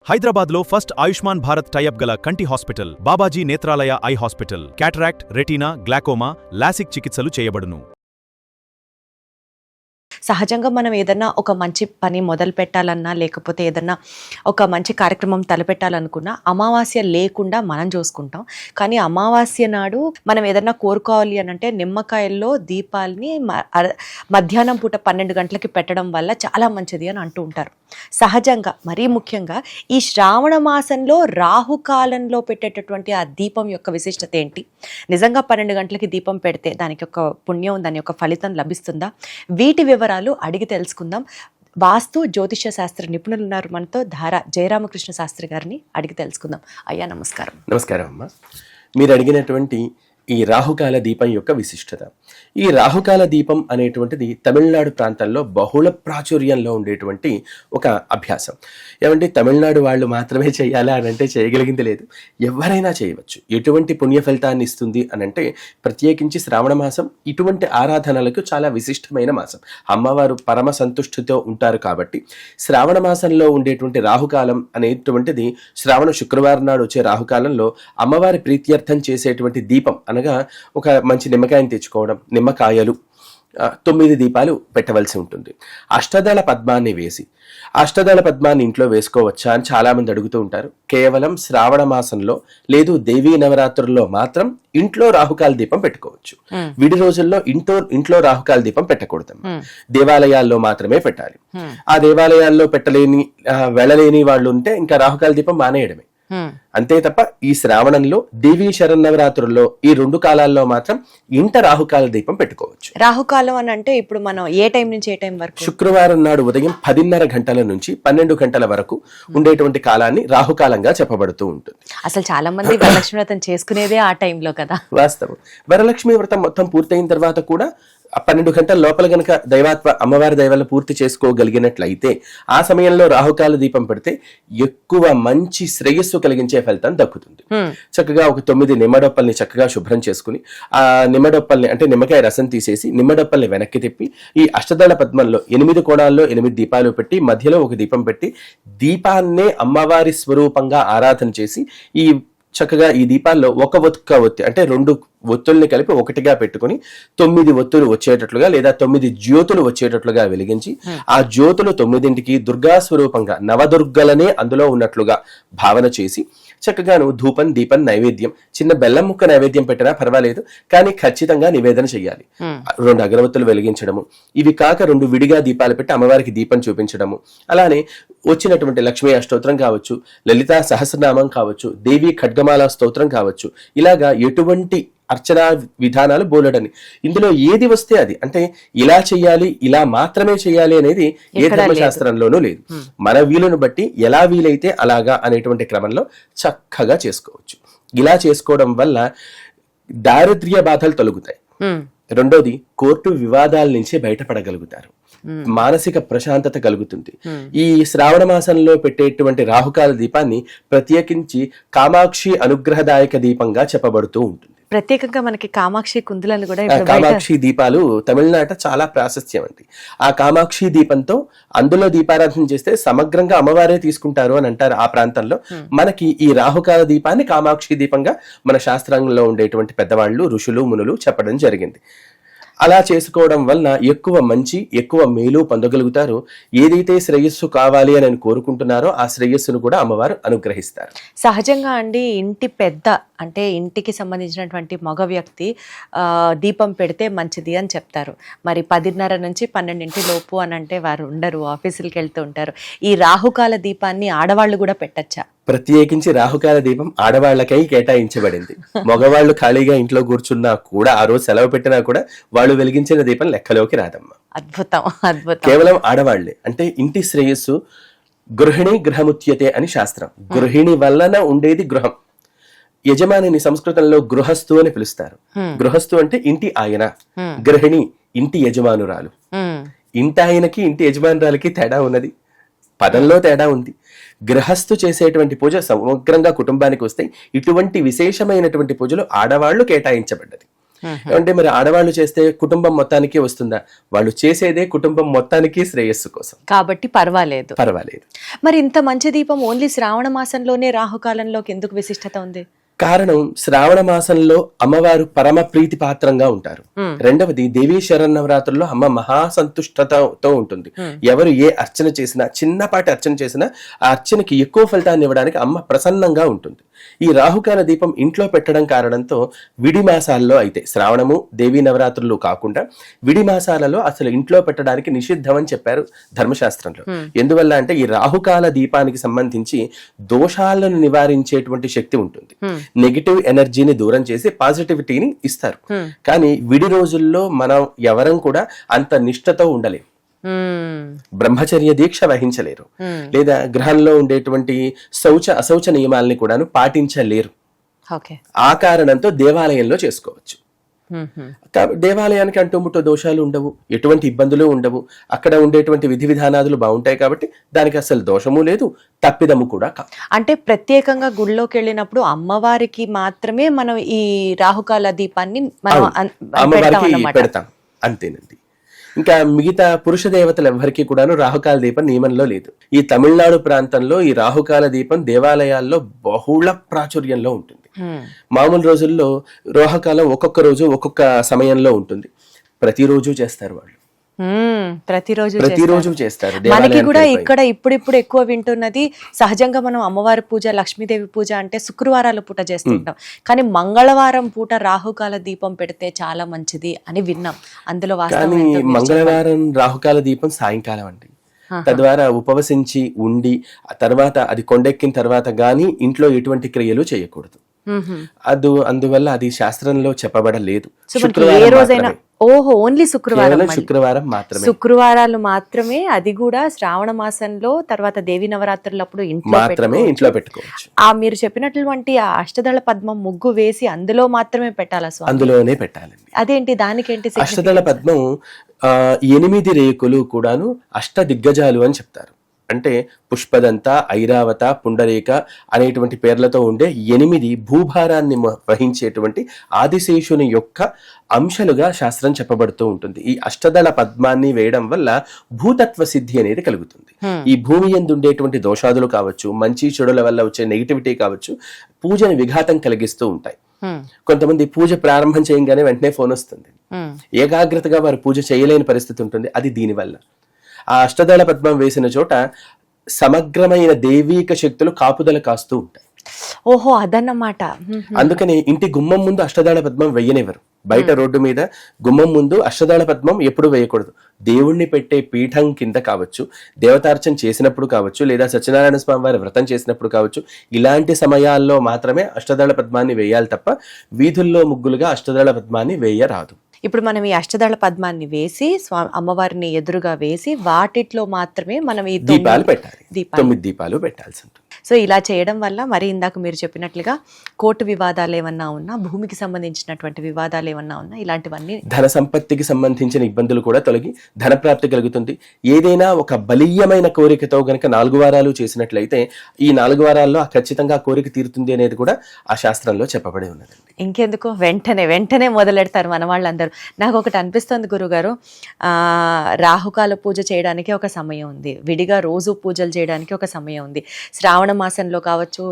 హైదరాబాద్లో first Ayushman Bharat tie up గల కంటి hospital Babaji Netralaya eye hospital. Cataract, retina, glaucoma, LASIK చికిత్సలు చేయబడును. సహజంగా మనం ఏదన్నా ఒక మంచి పని మొదలు పెట్టాలన్నా, లేకపోతే ఏదన్నా ఒక మంచి కార్యక్రమం తలపెట్టాలనుకున్నా అమావాస్య లేకుండా మనం చూసుకుంటాం. కానీ అమావాస్య నాడు మనం ఏదన్నా కోరుకోవాలి అని అంటే నిమ్మకాయల్లో దీపాలని మధ్యాహ్నం పూట 12 గంటలకి పెట్టడం వల్ల చాలా మంచిది అని అంటూ ఉంటారు. సహజంగా మరీ ముఖ్యంగా ఈ శ్రావణ మాసంలో రాహుకాలంలో పెట్టేటటువంటి ఆ దీపం యొక్క విశిష్టత ఏంటి? నిజంగా 12 గంటలకి దీపం పెడితే దానికి ఒక పుణ్యం, దాని యొక్క ఫలితం లభిస్తుందా? వీటి వివరాలు అడిగి తెలుసుకుందాం. వాస్తు జ్యోతిష శాస్త్ర నిపుణులు ఉన్నారు మనతో, ధారా జయరామకృష్ణ శాస్త్రి గారిని అడిగి తెలుసుకుందాం. అయ్యా నమస్కారం. నమస్కారం అమ్మ. మీరు అడిగినటువంటి ఈ రాహుకాల దీపం యొక్క విశిష్టత. ఈ రాహుకాల దీపం అనేటువంటిది తమిళనాడు ప్రాంతాల్లో బహుళ ప్రాచుర్యంలో ఉండేటువంటి ఒక అభ్యాసం. ఏమంటే తమిళనాడు వాళ్ళు మాత్రమే చేయాలా అని అంటే చేయగలిగింది లేదు, ఎవరైనా చేయవచ్చు. ఎటువంటి పుణ్య ఫలితాన్ని ఇస్తుంది అని అంటే ప్రత్యేకించి శ్రావణ మాసం ఇటువంటి ఆరాధనలకు చాలా విశిష్టమైన మాసం. అమ్మవారు పరమ సంతుష్టితో ఉంటారు కాబట్టి శ్రావణ మాసంలో ఉండేటువంటి రాహుకాలం అనేటువంటిది శ్రావణ శుక్రవారం నాడు వచ్చే రాహుకాలంలో అమ్మవారి ప్రీత్యర్థం చేసేటువంటి దీపం అనగా ఒక మంచి నిమ్మకాయని తెచ్చుకోవడం, నిమ్మకాయలు 9 దీపాలు పెట్టవలసి ఉంటుంది. అష్టదళ పద్మాన్ని వేసి, అష్టదళ పద్మాన్ని ఇంట్లో వేసుకోవచ్చా అని చాలా మంది అడుగుతూ ఉంటారు. కేవలం శ్రావణ మాసంలో లేదు దేవీ నవరాత్రుల్లో మాత్రం ఇంట్లో రాహుకాల దీపం పెట్టుకోవచ్చు. విడి రోజుల్లో ఇంట్లో రాహుకాల దీపం పెట్టకూడదు, దేవాలయాల్లో మాత్రమే పెట్టాలి. ఆ దేవాలయాల్లో వెళ్ళలేని వాళ్ళు ఉంటే ఇంకా రాహుకాల దీపం మానేయడమే, అంతే తప్ప ఈ శ్రావణంలో దేవీ శరన్నవరాత్రుల్లో ఈ 2 కాలాల్లో మాత్రం ఇంట రాహుకాల దీపం పెట్టుకోవచ్చు. రాహుకాలం అని అంటే ఇప్పుడు మనం ఏ టైం నుంచి ఏ టైం వరకు? శుక్రవారం నాడు ఉదయం 10:30 గంటల నుంచి 12 గంటల వరకు ఉండేటువంటి కాలాన్ని రాహుకాలంగా చెప్పబడుతూ ఉంటుంది. అసలు చాలా మంది వరలక్ష్మి వ్రతం చేసుకునేదే ఆ టైంలో కదా. వాస్తవం. వరలక్ష్మి వ్రతం మొత్తం పూర్తయిన తర్వాత కూడా 12 గంటల లోపల గనక అమ్మవారి దైవాలను పూర్తి చేసుకోగలిగినట్లయితే ఆ సమయంలో రాహుకాల దీపం పెడితే ఎక్కువ మంచి శ్రేయస్సు కలిగించే ఫలితం దక్కుతుంది. చక్కగా ఒక 9 నిమ్మడొప్పల్ని చక్కగా శుభ్రం చేసుకుని ఆ నిమ్మడొప్పల్ని అంటే నిమ్మకాయ రసం తీసేసి నిమ్మడొప్పల్ని వెనక్కి తిప్పి ఈ అష్టదళ పద్మంలో 8 కోణాల్లో 8 దీపాలు పెట్టి మధ్యలో ఒక దీపం పెట్టి దీపాన్నే అమ్మవారి స్వరూపంగా ఆరాధన చేసి ఈ చక్కగా ఈ దీపాల్లో ఒక ఒత్తి అంటే 2 ఒత్తుల్ని కలిపి ఒకటిగా పెట్టుకుని 9 ఒత్తులు వచ్చేటట్లుగా లేదా 9 జ్యోతులు వచ్చేటట్లుగా వెలిగించి ఆ జ్యోతులు 9ంటికి దుర్గా స్వరూపంగా నవదుర్గలనే అందులో ఉన్నట్లుగా భావన చేసి చక్కగాను ధూపం, దీపం, నైవేద్యం, చిన్న బెల్లం ముక్క నైవేద్యం పెట్టినా పర్వాలేదు, కానీ ఖచ్చితంగా నివేదన చెయ్యాలి. 2 అగరవత్తులు వెలిగించడము, ఇవి కాక 2 విడిగా దీపాలు పెట్టి అమ్మవారికి దీపం చూపించడము, అలానే వచ్చినటువంటి లక్ష్మీ అష్టోత్రం కావచ్చు, లలితా సహస్రనామం కావచ్చు, దేవి ఖడ్గమాల స్తోత్రం కావచ్చు, ఇలాగా ఎటువంటి అర్చనా విధానాలు బోలెడని. ఇందులో ఏది వస్తే అది, అంటే ఇలా చెయ్యాలి ఇలా మాత్రమే చెయ్యాలి అనేది ఏ ధర్మశాస్త్రంలోనూ లేదు. మన వీలును బట్టి ఎలా వీలైతే అలాగా అనేటువంటి క్రమంలో చక్కగా చేసుకోవచ్చు. ఇలా చేసుకోవడం వల్ల దారిద్ర్య బాధలు తొలగుతాయి. రెండోది, కోర్టు వివాదాల నుంచి బయటపడగలుగుతారు, మానసిక ప్రశాంతత కలుగుతుంది. ఈ శ్రావణ మాసంలో పెట్టేటువంటి రాహుకాల దీపాన్ని ప్రత్యేకించి కామాక్షి అనుగ్రహదాయక దీపంగా చెప్పబడుతూ ఉంటుంది. ప్రత్యేకంగా మనకి కామాక్షి కుందులను కూడా కామాక్షి దీపాలు తమిళనాట చాలా ప్రాశస్త్యం అండి. ఆ కామాక్షి దీపంతో అందులో దీపారాధన చేస్తే సమగ్రంగా అమ్మవారే తీసుకుంటారు అని అంటారు ఆ ప్రాంతంలో. మనకి ఈ రాహుకాల దీపాన్ని కామాక్షి దీపంగా మన శాస్త్రంలో ఉండేటువంటి పెద్దవాళ్ళు, ఋషులు, మునులు చెప్పడం జరిగింది. అలా చేసుకోవడం వలన ఎక్కువ మంచి, ఎక్కువ మేలు పొందగలుగుతారు. ఏదైతే శ్రేయస్సు కావాలి అని కోరుకుంటున్నారో ఆ శ్రేయస్సును కూడా అమ్మవారు అనుగ్రహిస్తారు. సహజంగా అండి, ఇంటి పెద్ద అంటే ఇంటికి సంబంధించినటువంటి మగ వ్యక్తి దీపం పెడితే మంచిది అని చెప్తారు. మరి 10:30 నుంచి 12 లోపు అని అంటే వారు ఉండరు, ఆఫీసులకు వెళ్తూ ఉంటారు. ఈ రాహుకాల దీపాన్ని ఆడవాళ్ళు కూడా పెట్టచ్చా? ప్రత్యేకించి రాహుకాల దీపం ఆడవాళ్లకై కేటాయించబడింది. మగవాళ్ళు ఖాళీగా ఇంట్లో కూర్చున్నా కూడా, ఆ రోజు సెలవు పెట్టినా కూడా వాళ్ళు వెలిగించిన దీపం లెక్కలోకి రాదమ్మా. అద్భుతం, అద్భుతం. కేవలం ఆడవాళ్లే. అంటే ఇంటి శ్రేయస్సు గృహిణి గృహముచ్యతే అని శాస్త్రం. గృహిణి వలన ఉండేది గృహం. యజమానిని సంస్కృతంలో గృహస్థు అని పిలుస్తారు. గృహస్థు అంటే ఇంటి ఆయన, గృహిణి ఇంటి యజమానురాలు. ఇంటి ఆయనకి ఇంటి యజమానురాలకి తేడా ఉన్నది, పదంలో తేడా ఉంది. గృహస్థు చేసేటువంటి పూజ సమగ్రంగా కుటుంబానికి వస్తే ఇటువంటి విశేషమైనటువంటి పూజలు ఆడవాళ్లు కేటాయించబడ్డది. అంటే మరి ఆడవాళ్ళు చేస్తే కుటుంబం మొత్తానికి వస్తుందా? వాళ్ళు చేసేదే కుటుంబం మొత్తానికి శ్రేయస్సు కోసం కాబట్టి పర్వాలేదు. మరి ఇంత మంచి దీపం ఓన్లీ శ్రావణ మాసంలోనే రాహుకాలంలోకి ఎందుకు విశిష్టత ఉంది? కారణం, శ్రావణ మాసంలో అమ్మవారు పరమ ప్రీతి పాత్రంగా ఉంటారు. రెండవది, దేవీ శరన్నవరాత్రుల్లో అమ్మ మహాసంతుష్టతతో ఉంటుంది. ఎవరు ఏ అర్చన చేసినా, చిన్నపాటి అర్చన చేసినా ఆ అర్చనకి ఎక్కువ ఫలితాన్ని ఇవ్వడానికి అమ్మ ప్రసన్నంగా ఉంటుంది. ఈ రాహుకాల దీపం ఇంట్లో పెట్టడం కారణంతో విడి మాసాల్లో అయితే, శ్రావణము దేవీ నవరాత్రులు కాకుండా విడి మాసాలలో అసలు ఇంట్లో పెట్టడానికి నిషిద్ధం అని చెప్పారు ధర్మశాస్త్రంలో. ఎందువల్ల అంటే ఈ రాహుకాల దీపానికి సంబంధించి దోషాలను నివారించేటువంటి శక్తి ఉంటుంది. నెగిటివ్ ఎనర్జీని దూరం చేసి పాజిటివిటీని ఇస్తారు. కానీ విడి రోజుల్లో మనం ఎవరం కూడా అంత నిష్ఠతో ఉండలేం. బ్రహ్మచర్య దీక్ష వహించలేరు, లేదా గృహంలో ఉండేటువంటి అశౌచ నియమాలని కూడాను పాటించలేరు. ఆ కారణంతో దేవాలయంలో చేసుకోవచ్చు. దేవాలయానికి అంటుముట్టో దోషాలు ఉండవు, ఎటువంటి ఇబ్బందులు ఉండవు, అక్కడ ఉండేటువంటి విధి విధానాలు బాగుంటాయి. కాబట్టి దానికి అసలు దోషము లేదు, తప్పిదము కూడా కాదు. అంటే ప్రత్యేకంగా గుళ్ళోకి వెళ్ళినప్పుడు అమ్మవారికి మాత్రమే మనం ఈ రాహుకాల దీపాన్ని అమ్మవారికి పెడతాం, అంతేనండి. ఇంకా మిగతా పురుష దేవతలు ఎవరికి కూడాను రాహుకాల దీపం నియమంలో లేదు. ఈ తమిళనాడు ప్రాంతంలో ఈ రాహుకాల దీపం దేవాలయాల్లో బహుళ ప్రాచుర్యంలో ఉంటుంది. మామూలు రోజుల్లో రాహుకాలం ఒక్కొక్క రోజు ఒక్కొక్క సమయంలో ఉంటుంది. ప్రతిరోజు చేస్తారు వాళ్ళు, ప్రతిరోజు చేస్తారు. మనకి కూడా ఇక్కడ ఇప్పుడు ఎక్కువ వింటున్నది, సహజంగా మనం అమ్మవారి పూజ, లక్ష్మీదేవి పూజ అంటే శుక్రవారాల పూట చేస్తుంటాం. కానీ మంగళవారం పూట రాహుకాల దీపం పెడితే చాలా మంచిది అని విన్నాం. అందులో కానీ మంగళవారం రాహుకాల దీపం సాయంకాలం అండి. తద్వారా ఉపవసించి ఉండి ఆ తర్వాత అది కొండెక్కిన తర్వాత గానీ ఇంట్లో ఎటువంటి క్రియలు చేయకూడదు. అందువల్ల అది శాస్త్రంలో చెప్పబడలేదు. ఓన్లీ శుక్రవారం మాత్రమే, శుక్రవారాలు మాత్రమే, అది కూడా శ్రావణ మాసంలో, తర్వాత దేవి నవరాత్రులప్పుడు ఇంట్లో పెట్టుకోవచ్చు. మీరు చెప్పినటువంటి ఆ అష్టదళ పద్మం ముగ్గు వేసి అందులో మాత్రమే పెట్టాలా స్వామి? అందులోనే పెట్టాలండి. అదేంటి, దానికేంటి? అష్టదళ పద్మం 8 రేకులు కూడాను అష్ట దిగ్గజాలు అని చెప్తారు. అంటే పుష్పదంత, ఐరావత, పుండరీక అనేటువంటి పేర్లతో ఉండే 8 భూభారాన్ని వహించేటువంటి ఆదిశేషుని యొక్క అంశాలుగా శాస్త్రం చెప్పబడుతూ ఉంటుంది. ఈ అష్టదళ పద్మాన్ని వేయడం వల్ల భూతత్వ సిద్ధి అనేది కలుగుతుంది. ఈ భూమి యందు ఉండేటువంటి దోషాదులు కావచ్చు, మంచి చెడుల వల్ల వచ్చే నెగిటివిటీ కావచ్చు, పూజని విఘాతం కలిగిస్తూ ఉంటాయి. కొంతమంది పూజ ప్రారంభం చేయగానే వెంటనే ఫోన్ వస్తుంది, ఏకాగ్రతగా వారు పూజ చేయలేని పరిస్థితి ఉంటుంది. అది దీనివల్ల. ఆ అష్టదళ పద్మం వేసిన చోట సమగ్రమైన దైవీక శక్తులు కాపుదల కాస్తూ ఉంటాయి. ఓహో, అదన్నమాట. అందుకని ఇంటి గుమ్మం ముందు అష్టదళ పద్మం వెయ్యనివ్వరు. బయట రోడ్డు మీద గుమ్మం ముందు అష్టదళ పద్మం ఎప్పుడు వేయకూడదు. దేవుణ్ణి పెట్టే పీఠం కింద కావచ్చు, దేవతార్చన చేసినప్పుడు కావచ్చు, లేదా సత్యనారాయణ స్వామి వారి వ్రతం చేసినప్పుడు కావచ్చు, ఇలాంటి సమయాల్లో మాత్రమే అష్టదళ పద్మాన్ని వేయాలి తప్ప వీధుల్లో ముగ్గులుగా అష్టదళ పద్మాన్ని వేయరాదు. ఇప్పుడు మనం ఈ అష్టదళ పద్మాన్ని వేసి అమ్మవారిని ఎదురుగా వేసి వాటిట్లో మాత్రమే మనం ఈ దీపాలు పెట్టాలి. 9 దీపాలు పెట్టాల్సి ఉంటుంది. సో ఇలా చేయడం వల్ల మరి ఇందాక మీరు చెప్పినట్లుగా కోర్టు వివాదాలు ఏమన్నా ఉన్నా, భూమికి సంబంధించినటువంటి వివాదాలు ఏమన్నా ఉన్నా, ఇలాంటివన్నీ, ధన సంపత్తికి సంబంధించిన ఇబ్బందులు కూడా తొలగి ధనప్రాప్తి కలుగుతుంది. ఏదైనా ఒక బలీయమైన కోరికతో గనక 4 వారాలు చేసినట్లయితే ఈ 4 వారాల్లో ఖచ్చితంగా కోరిక తీరుతుంది అనేది కూడా ఆ శాస్త్రంలో చెప్పబడి ఉన్నదండి. ఇంకెందుకు వెంటనే మొదలెడతారు మన వాళ్ళందరూ. నాకు ఒకటి అనిపిస్తుంది గురుగారు, రాహుకాల పూజ చేయడానికి ఒక సమయం ఉంది, విడిగా రోజు పూజలు చేయడానికి ఒక సమయం ఉంది. శ్రావణ మాసంలో కావచ్చు,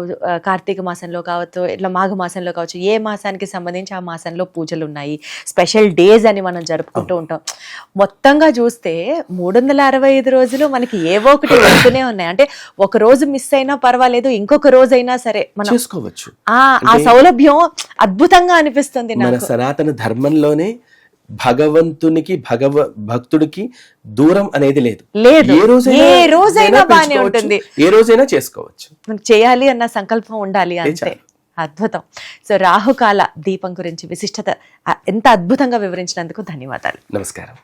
కార్తీక మాసంలో కావచ్చు, ఇట్లా మాఘ మాసంలో కావచ్చు, ఏ మాసానికి సంబంధించి ఆ మాసంలో పూజలు ఉన్నాయి, స్పెషల్ డేస్ అని మనం జరుపుకుంటూ ఉంటాం. మొత్తంగా చూస్తే 365 రోజులు మనకి ఏవో ఒకటి వస్తూనే ఉన్నాయి. అంటే ఒక రోజు మిస్ అయినా పర్వాలేదు, ఇంకొక రోజైనా సరే మనం చేసుకోవచ్చు. ఆ సౌలభ్యం అద్భుతంగా అనిపిస్తుంది మన సనాతన ధర్మంలోనే భగవంతునికి భక్తుడికి దూరం అనేది లేదు. ఏ రోజైనా బానే ఉంటుంది, ఏ రోజైనా చేసుకోవచ్చు. చేయాలి అన్న సంకల్పం ఉండాలి అంతే. అద్భుతం. సో రాహుకాల దీపం గురించి విశిష్టత ఎంత అద్భుతంగా వివరించినందుకు ధన్యవాదాలు. నమస్కారం.